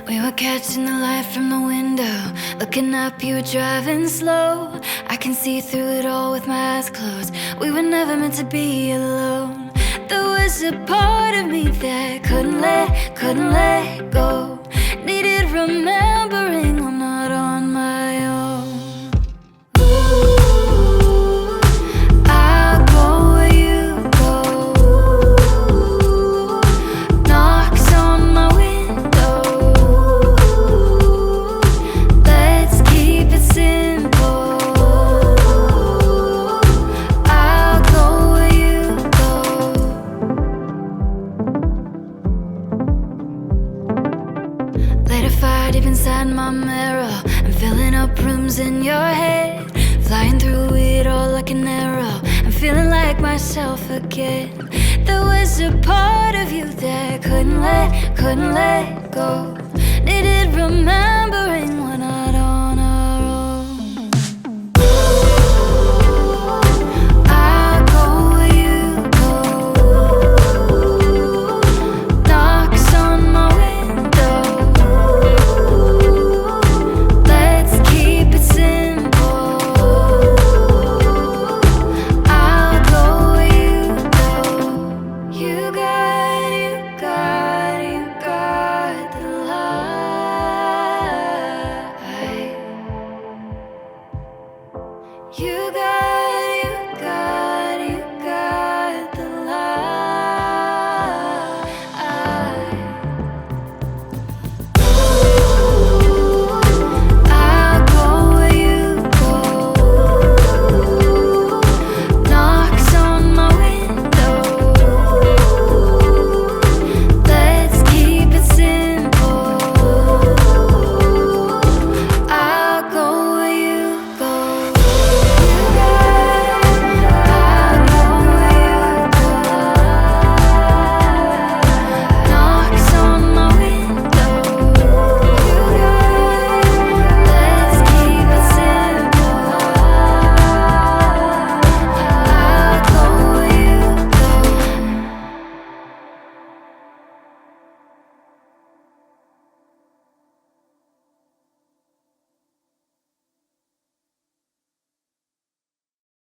We were catching the light from the window, looking up, you were driving slow. I can see through it all with my eyes closed. We were never meant to be alone. There was a part of me that couldn't let go. Needed remembering I'm not on my own. Ooh, I'll go where you go. Knocks on my window. Let's keep it simple. I'll go where you go. Lit a fire deep inside my mirror. I'm filling up rooms in your head. Flying through it all like an arrow. I'm feeling like myself again. There was a part of you that couldn't let go. Needed remembering we're not on our own. I'll go where you go. Knocks on my window. Let's keep it simple. I'll go where you go. You got the light. You got